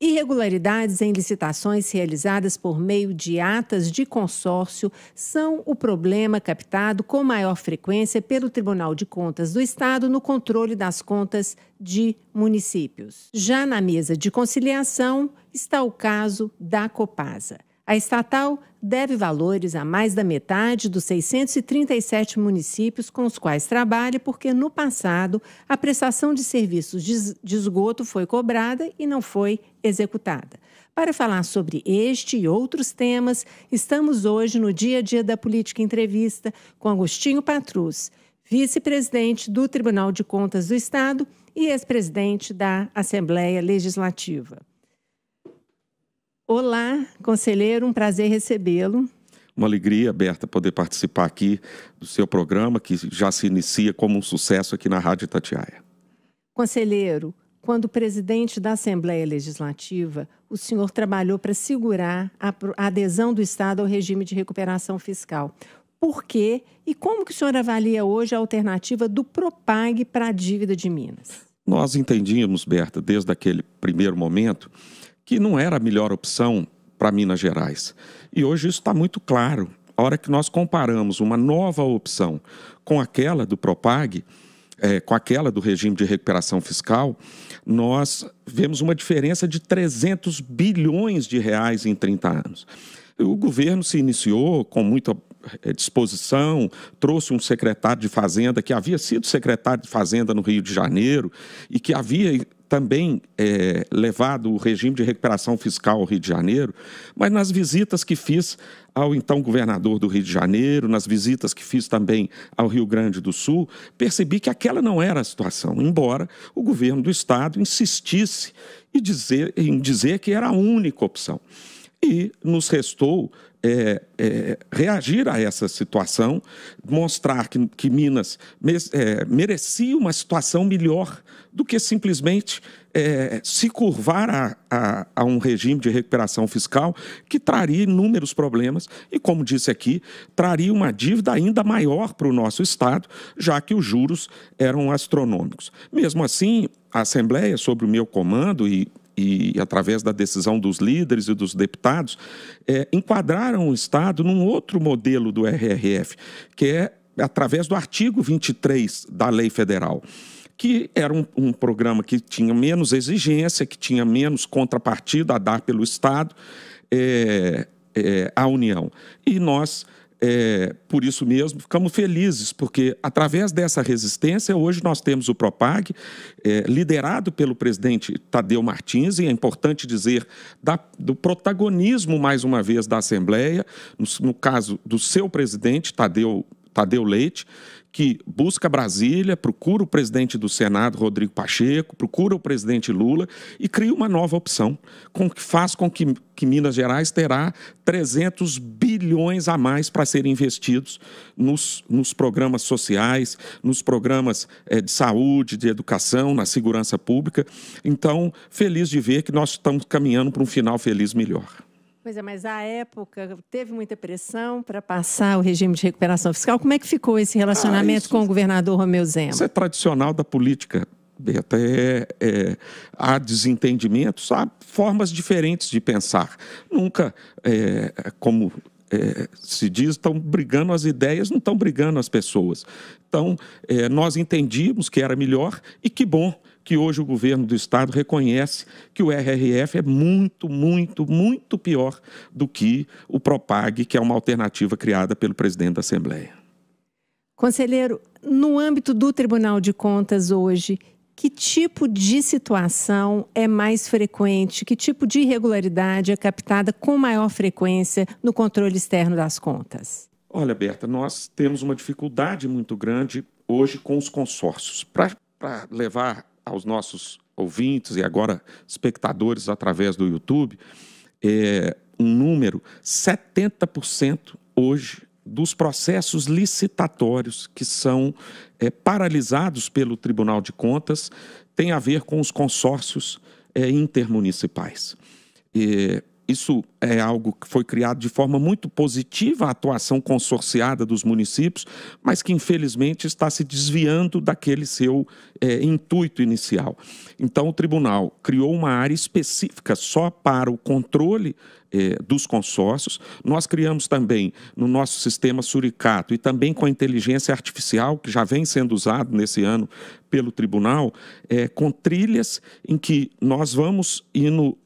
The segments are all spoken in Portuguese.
Irregularidades em licitações realizadas por meio de atas de consórcio são o problema captado com maior frequência pelo Tribunal de Contas do Estado no controle das contas de municípios. Já na mesa de conciliação está o caso da Copasa. A estatal deve valores a mais da metade dos 637 municípios com os quais trabalha, porque no passado a prestação de serviços de esgoto foi cobrada e não foi executada. Para falar sobre este e outros temas, estamos hoje no Dia a Dia da Política Entrevista com Agostinho Patrus, vice-presidente do Tribunal de Contas do Estado e ex-presidente da Assembleia Legislativa. Olá, conselheiro, um prazer recebê-lo. Uma alegria, Berta, poder participar aqui do seu programa, que já se inicia como um sucesso aqui na Rádio Itatiaia. Conselheiro, quando presidente da Assembleia Legislativa, o senhor trabalhou para segurar a adesão do Estado ao regime de recuperação fiscal. Por quê e como que o senhor avalia hoje a alternativa do Propag para a dívida de Minas? Nós entendíamos, Berta, desde aquele primeiro momento, que não era a melhor opção para Minas Gerais. E hoje isso está muito claro. A hora que nós comparamos uma nova opção com aquela do Propag, com aquela do regime de recuperação fiscal, nós vemos uma diferença de 300 bilhões de reais em 30 anos. O governo se iniciou com muita disposição, trouxe um secretário de Fazenda que havia sido secretário de Fazenda no Rio de Janeiro e que havia também levado o regime de recuperação fiscal ao Rio de Janeiro, mas nas visitas que fiz ao então governador do Rio de Janeiro, nas visitas que fiz também ao Rio Grande do Sul, percebi que aquela não era a situação, embora o governo do Estado insistisse em dizer que era a única opção. E nos restou reagir a essa situação, mostrar que Minas merecia uma situação melhor do que simplesmente se curvar a um regime de recuperação fiscal que traria inúmeros problemas e, como disse aqui, traria uma dívida ainda maior para o nosso Estado, já que os juros eram astronômicos. Mesmo assim, a Assembleia, sob o meu comando e através da decisão dos líderes e dos deputados, enquadraram o Estado num outro modelo do RRF, que é através do artigo 23 da Lei Federal, que era um programa que tinha menos exigência, que tinha menos contrapartida a dar pelo Estado à União. E nós, por isso mesmo, ficamos felizes, porque através dessa resistência, hoje nós temos o Propag, liderado pelo presidente Tadeu Martins, e é importante dizer do protagonismo, mais uma vez, da Assembleia, no caso do seu presidente, Tadeu Leite, que busca Brasília, procura o presidente do Senado, Rodrigo Pacheco, procura o presidente Lula e cria uma nova opção, que faz com que Minas Gerais terá 300 bilhões a mais para serem investidos nos programas sociais, nos programas de saúde, de educação, na segurança pública. Então, feliz de ver que nós estamos caminhando para um final feliz melhor. Pois é, mas à época teve muita pressão para passar o regime de recuperação fiscal. Como é que ficou esse relacionamento com o governador Romeu Zema? Isso é tradicional da política, Berta. Há desentendimentos, há formas diferentes de pensar. Nunca, como se diz, estão brigando as ideias, não estão brigando as pessoas. Então, nós entendíamos que era melhor e que bom que hoje o governo do Estado reconhece que o RRF é muito, muito, muito pior do que o Propag, que é uma alternativa criada pelo presidente da Assembleia. Conselheiro, no âmbito do Tribunal de Contas hoje, que tipo de situação é mais frequente? Que tipo de irregularidade é captada com maior frequência no controle externo das contas? Olha, Berta, nós temos uma dificuldade muito grande hoje com os consórcios. Para levar aos nossos ouvintes e agora espectadores através do YouTube, um número, 70% hoje dos processos licitatórios que são paralisados pelo Tribunal de Contas tem a ver com os consórcios intermunicipais. isso é algo que foi criado de forma muito positiva, a atuação consorciada dos municípios, mas que infelizmente está se desviando daquele seu intuito inicial. Então o tribunal criou uma área específica só para o controle dos consórcios. Nós criamos também no nosso sistema suricato e também com a inteligência artificial, que já vem sendo usado nesse ano pelo tribunal, com trilhas em que nós vamos indo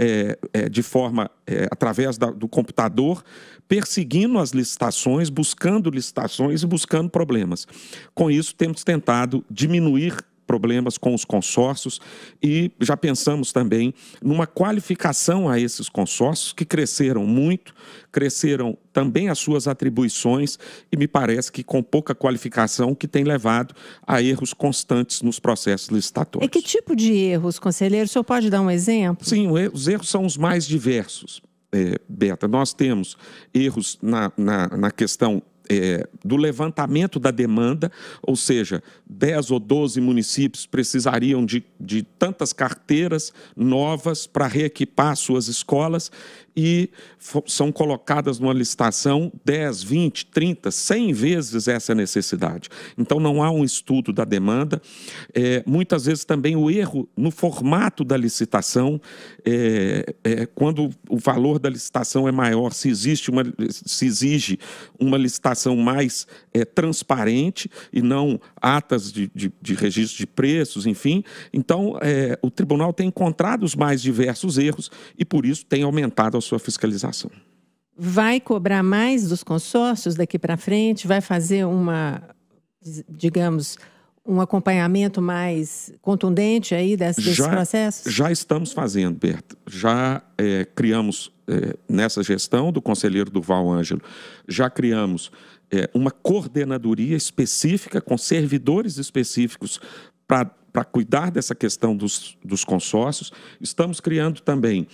de forma, através do computador, perseguindo as licitações, buscando licitações e buscando problemas. Com isso, temos tentado diminuir problemas com os consórcios e já pensamos também numa qualificação a esses consórcios que cresceram muito, cresceram também as suas atribuições e me parece que com pouca qualificação que tem levado a erros constantes nos processos licitatórios. E que tipo de erros, conselheiro? O senhor pode dar um exemplo? Sim, os erros são os mais diversos, Beta. Nós temos erros na questão do levantamento da demanda, ou seja, 10 ou 12 municípios precisariam de tantas carteiras novas para reequipar suas escolas e são colocadas numa licitação 10, 20, 30, 100 vezes essa necessidade. Então não há um estudo da demanda. Muitas vezes também o erro no formato da licitação, quando o valor da licitação é maior, se exige uma licitação mais transparente e não atas de registro de preços, enfim. Então, o tribunal tem encontrado os mais diversos erros e, por isso, tem aumentado a sua fiscalização. Vai cobrar mais dos consórcios daqui para frente? Vai fazer um acompanhamento mais contundente aí desses processos? Já estamos fazendo, Berta. Já criamos, nessa gestão do conselheiro Durval Ângelo, já criamos uma coordenadoria específica com servidores específicos para cuidar dessa questão dos consórcios. Estamos criando também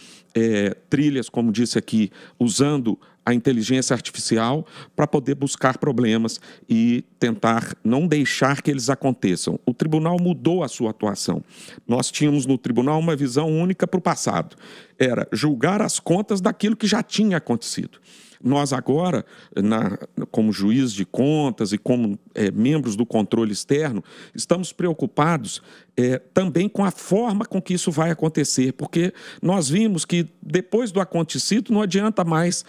trilhas, como disse aqui, usando a inteligência artificial para poder buscar problemas e tentar não deixar que eles aconteçam. O tribunal mudou a sua atuação. Nós tínhamos no tribunal uma visão única para o passado. Era julgar as contas daquilo que já tinha acontecido. Nós agora, como juiz de contas e como membros do controle externo, estamos preocupados também com a forma com que isso vai acontecer, porque nós vimos que depois do acontecido não adianta mais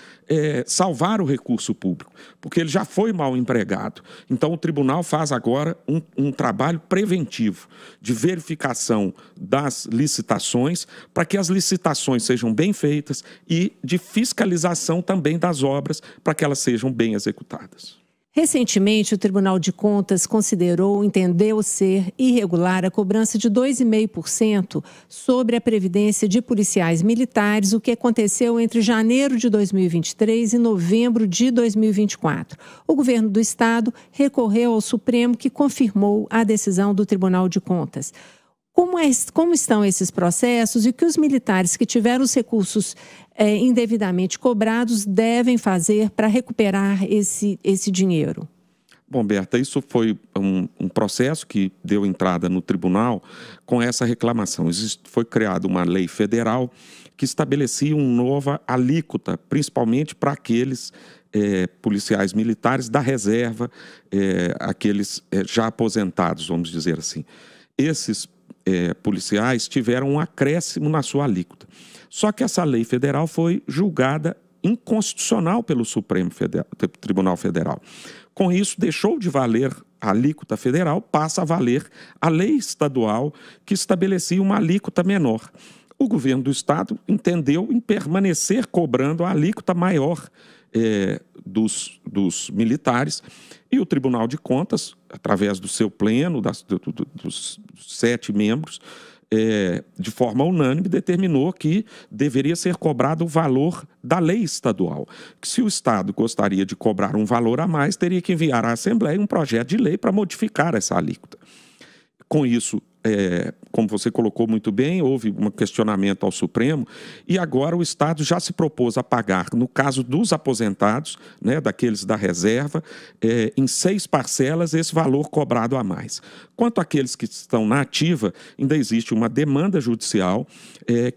salvar o recurso público, porque ele já foi mal empregado. Então o tribunal faz agora um trabalho preventivo de verificação das licitações, para que as licitações sejam bem feitas e de fiscalização também das obras, para que elas sejam bem executadas. Recentemente, o Tribunal de Contas entendeu ser irregular a cobrança de 2,5% sobre a previdência de policiais militares, o que aconteceu entre janeiro de 2023 e novembro de 2024. O governo do estado recorreu ao Supremo, que confirmou a decisão do Tribunal de Contas. Como estão esses processos e o que os militares que tiveram os recursos indevidamente cobrados devem fazer para recuperar esse dinheiro? Bom, Berta, isso foi um processo que deu entrada no tribunal com essa reclamação. Foi criada uma lei federal que estabelecia uma nova alíquota, principalmente para aqueles policiais militares da reserva, aqueles já aposentados, vamos dizer assim. Esses policiais tiveram um acréscimo na sua alíquota. Só que essa lei federal foi julgada inconstitucional pelo Tribunal Federal. Com isso, deixou de valer a alíquota federal, passa a valer a lei estadual que estabelecia uma alíquota menor. O governo do estado entendeu em permanecer cobrando a alíquota maior dos militares, e o Tribunal de Contas, através do seu pleno, dos 7 membros, de forma unânime, determinou que deveria ser cobrado o valor da lei estadual. Que se o Estado gostaria de cobrar um valor a mais, teria que enviar à Assembleia um projeto de lei para modificar essa alíquota. Com isso, como você colocou muito bem, houve um questionamento ao Supremo e agora o Estado já se propôs a pagar, no caso dos aposentados, né, daqueles da reserva, em 6 parcelas esse valor cobrado a mais. Quanto àqueles que estão na ativa, ainda existe uma demanda judicial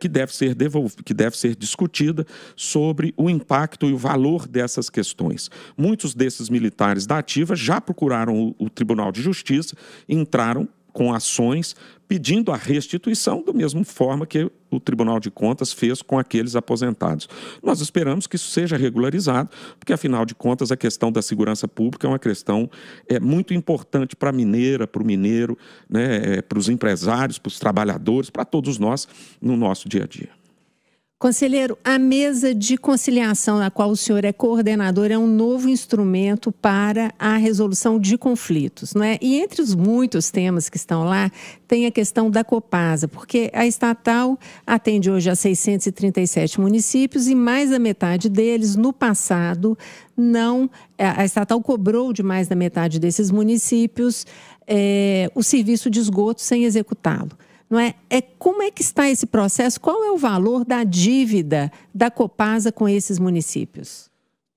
que deve ser discutida sobre o impacto e o valor dessas questões. Muitos desses militares da ativa já procuraram o Tribunal de Justiça e entraram com ações pedindo a restituição, da mesma forma que o Tribunal de Contas fez com aqueles aposentados. Nós esperamos que isso seja regularizado, porque, afinal de contas, a questão da segurança pública é uma questão muito importante para a mineira, para o mineiro, né, para os empresários, para os trabalhadores, para todos nós, no nosso dia a dia. Conselheiro, a mesa de conciliação na qual o senhor é coordenador é um novo instrumento para a resolução de conflitos, não é? E entre os muitos temas que estão lá, tem a questão da Copasa, porque a estatal atende hoje a 637 municípios e mais da metade deles, no passado, a estatal cobrou de mais da metade desses municípios o serviço de esgoto sem executá-lo. Não é? Como é que está esse processo? Qual é o valor da dívida da Copasa com esses municípios?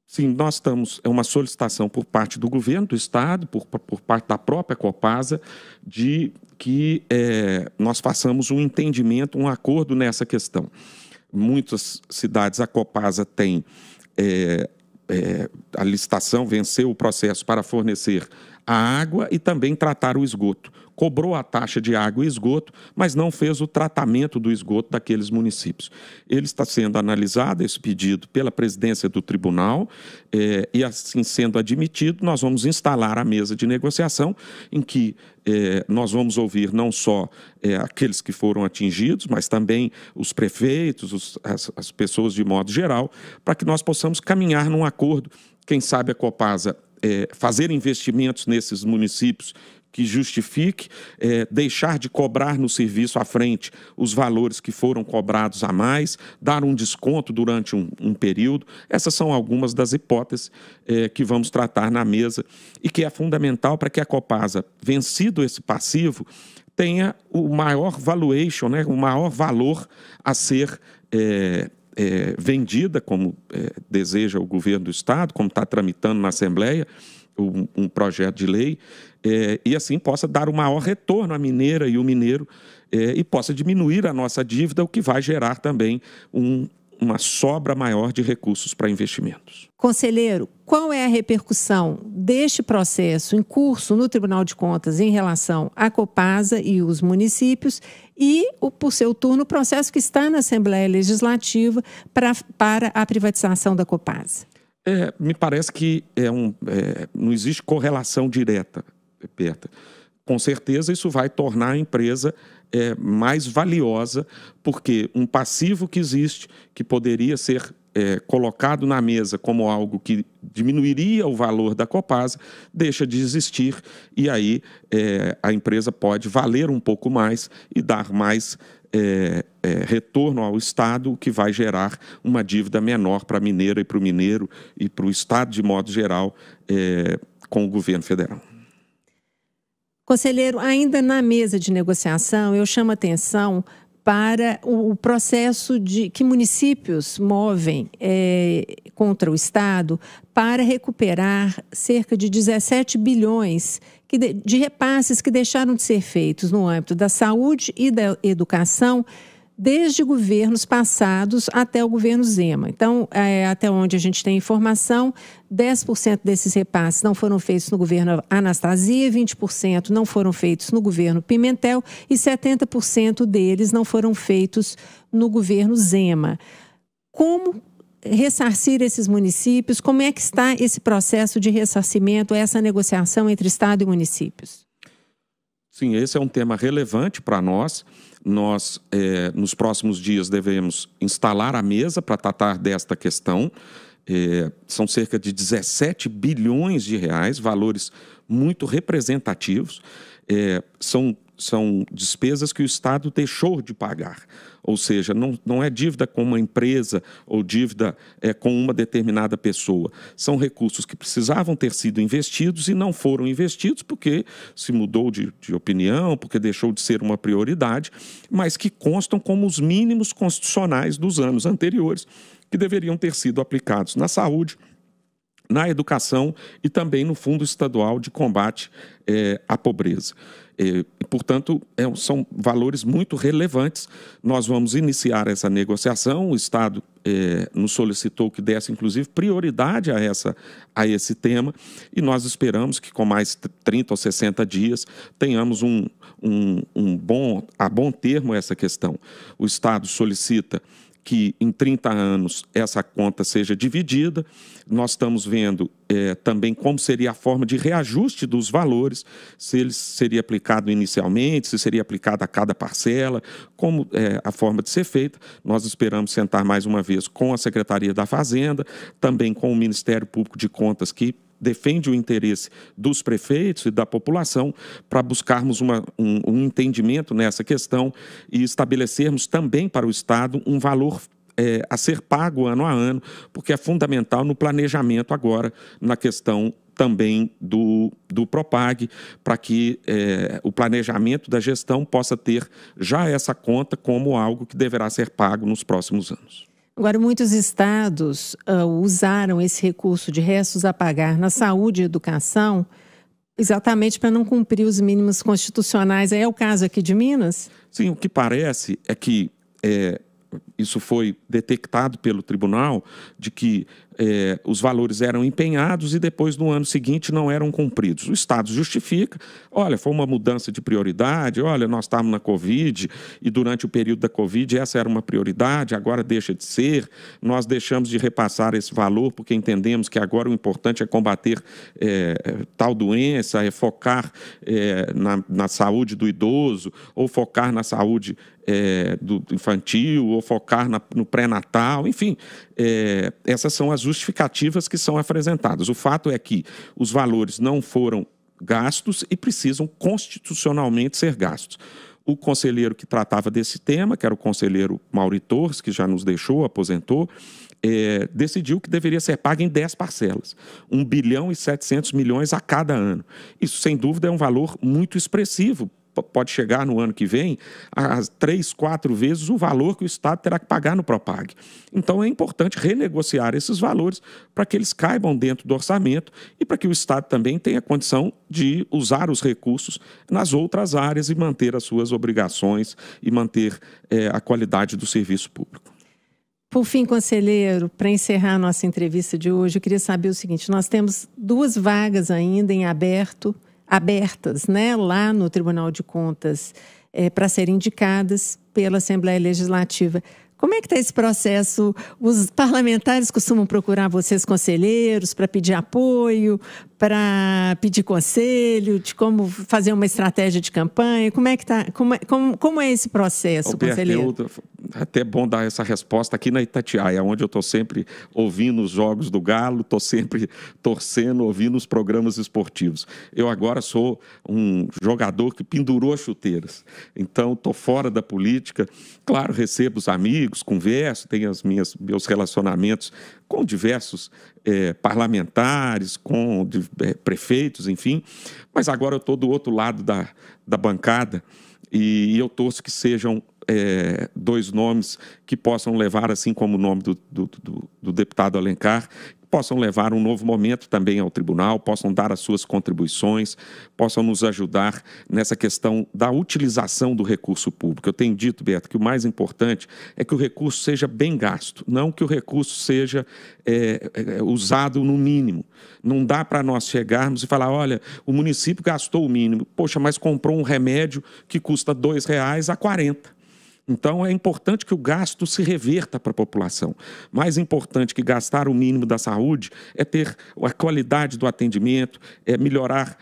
Sim, nós estamos, é uma solicitação por parte do governo do estado, por parte da própria Copasa, de que nós façamos um entendimento, um acordo nessa questão. Muitas cidades, a Copasa tem a licitação, venceu o processo para fornecer a água e também tratar o esgoto. Cobrou a taxa de água e esgoto, mas não fez o tratamento do esgoto daqueles municípios. Ele está sendo analisado, esse pedido, pela presidência do tribunal, e assim sendo admitido, nós vamos instalar a mesa de negociação, em que nós vamos ouvir não só aqueles que foram atingidos, mas também os prefeitos, as pessoas de modo geral, para que nós possamos caminhar num acordo. Quem sabe a Copasa fazer investimentos nesses municípios que justifique, deixar de cobrar no serviço à frente os valores que foram cobrados a mais, dar um desconto durante um período. Essas são algumas das hipóteses que vamos tratar na mesa e que é fundamental para que a Copasa, vencido esse passivo, tenha o maior valuation, né, o maior valor a ser vendida, como deseja o governo do estado, como está tramitando na Assembleia, um projeto de lei, e assim possa dar o maior retorno à mineira e o mineiro e possa diminuir a nossa dívida, o que vai gerar também uma sobra maior de recursos para investimentos. Conselheiro, qual é a repercussão deste processo em curso no Tribunal de Contas em relação à Copasa e os municípios e, por seu turno, o processo que está na Assembleia Legislativa para a privatização da Copasa? Me parece que não existe correlação direta, Berta. Com certeza isso vai tornar a empresa mais valiosa, porque um passivo que existe, que poderia ser colocado na mesa como algo que diminuiria o valor da Copasa, deixa de existir e aí a empresa pode valer um pouco mais e dar mais retorno ao Estado, o que vai gerar uma dívida menor para a mineira e para o mineiro e para o Estado de modo geral com o governo federal. Conselheiro, ainda na mesa de negociação, eu chamo a atenção para o processo que municípios movem contra o Estado para recuperar cerca de 17 bilhões de repasses que deixaram de ser feitos no âmbito da saúde e da educação desde governos passados até o governo Zema. Então, até onde a gente tem informação, 10% desses repasses não foram feitos no governo Anastasia, 20% não foram feitos no governo Pimentel e 70% deles não foram feitos no governo Zema. Como ressarcir esses municípios? Como é que está esse processo de ressarcimento, essa negociação entre Estado e municípios? Sim, esse é um tema relevante para nós. Nós, nos próximos dias, devemos instalar a mesa para tratar desta questão. São cerca de 17 bilhões de reais, valores muito representativos. São são despesas que o Estado deixou de pagar. Ou seja, não é dívida com uma empresa ou dívida com uma determinada pessoa. São recursos que precisavam ter sido investidos e não foram investidos porque se mudou de opinião, porque deixou de ser uma prioridade, mas que constam como os mínimos constitucionais dos anos anteriores, que deveriam ter sido aplicados na saúde, na educação e também no Fundo Estadual de Combate à Pobreza. Portanto, são valores muito relevantes. Nós vamos iniciar essa negociação. O Estado nos solicitou que desse, inclusive, prioridade a esse tema e nós esperamos que, com mais 30 ou 60 dias, tenhamos a bom termo essa questão. O Estado solicita que em 30 anos essa conta seja dividida. Nós estamos vendo também como seria a forma de reajuste dos valores, se ele seria aplicado inicialmente, se seria aplicado a cada parcela, como a forma de ser feita. Nós esperamos sentar mais uma vez com a Secretaria da Fazenda, também com o Ministério Público de Contas, que defende o interesse dos prefeitos e da população, para buscarmos um entendimento nessa questão e estabelecermos também para o Estado um valor a ser pago ano a ano, porque é fundamental no planejamento agora, na questão também do Propag, para que o planejamento da gestão possa ter já essa conta como algo que deverá ser pago nos próximos anos. Agora, muitos estados usaram esse recurso de restos a pagar na saúde e educação exatamente para não cumprir os mínimos constitucionais. É o caso aqui de Minas? Sim, o que parece é que isso foi detectado pelo tribunal, de que os valores eram empenhados e depois, no ano seguinte, não eram cumpridos. O Estado justifica, olha, foi uma mudança de prioridade, olha, nós estávamos na Covid e durante o período da Covid essa era uma prioridade, agora deixa de ser, nós deixamos de repassar esse valor porque entendemos que agora o importante é combater tal doença, é focar na saúde do idoso, ou focar na saúde do infantil, ou focar no pré-natal, enfim, essas são as justificativas que são apresentadas. O fato é que os valores não foram gastos e precisam constitucionalmente ser gastos. O conselheiro que tratava desse tema, que era o conselheiro Mauri Torres, que já nos deixou, aposentou, decidiu que deveria ser pago em 10 parcelas, 1 bilhão e 700 milhões a cada ano. Isso, sem dúvida, é um valor muito expressivo. Pode chegar no ano que vem a 3, 4 vezes o valor que o Estado terá que pagar no Propag. Então, é importante renegociar esses valores para que eles caibam dentro do orçamento e para que o Estado também tenha condição de usar os recursos nas outras áreas e manter as suas obrigações e manter a qualidade do serviço público. Por fim, conselheiro, para encerrar a nossa entrevista de hoje, eu queria saber o seguinte: nós temos 2 vagas ainda em abertas, né, lá no Tribunal de Contas, para serem indicadas pela Assembleia Legislativa. Como é que está esse processo? Os parlamentares costumam procurar vocês, conselheiros, para pedir apoio, para pedir conselho de como fazer uma estratégia de campanha? Como é que tá? Como é esse processo, conselheiro? É até bom dar essa resposta aqui na Itatiaia, onde eu estou sempre ouvindo os jogos do Galo, estou sempre torcendo, ouvindo os programas esportivos. Eu agora sou um jogador que pendurou as chuteiras, então estou fora da política. Claro, recebo os amigos, converso, tenho meus relacionamentos com diversos parlamentares, com prefeitos, enfim, mas agora eu estou do outro lado da bancada e eu torço que sejam 2 nomes que possam levar, assim como o nome do deputado Alencar, possam levar um novo momento também ao tribunal, possam dar as suas contribuições, possam nos ajudar nessa questão da utilização do recurso público. Eu tenho dito, Beto, que o mais importante é que o recurso seja bem gasto, não que o recurso seja usado no mínimo. Não dá para nós chegarmos e falar, olha, o município gastou o mínimo, poxa, mas comprou um remédio que custa R$2 a 40. Então, é importante que o gasto se reverta para a população. Mais importante que gastar o mínimo da saúde é ter a qualidade do atendimento, é melhorar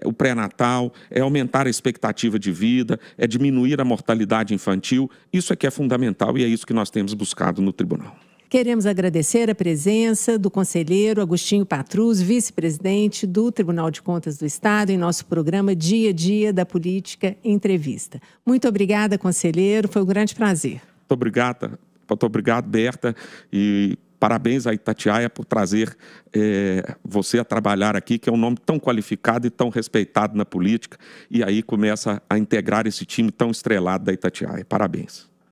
o pré-natal, é aumentar a expectativa de vida, é diminuir a mortalidade infantil. Isso é que é fundamental e é isso que nós temos buscado no tribunal. Queremos agradecer a presença do conselheiro Agostinho Patrus, vice-presidente do Tribunal de Contas do Estado, em nosso programa Dia a Dia da Política Entrevista. Muito obrigada, conselheiro, foi um grande prazer. Muito obrigado, Berta, e parabéns a Itatiaia por trazer você a trabalhar aqui, que é um nome tão qualificado e tão respeitado na política, e aí começa a integrar esse time tão estrelado da Itatiaia. Parabéns.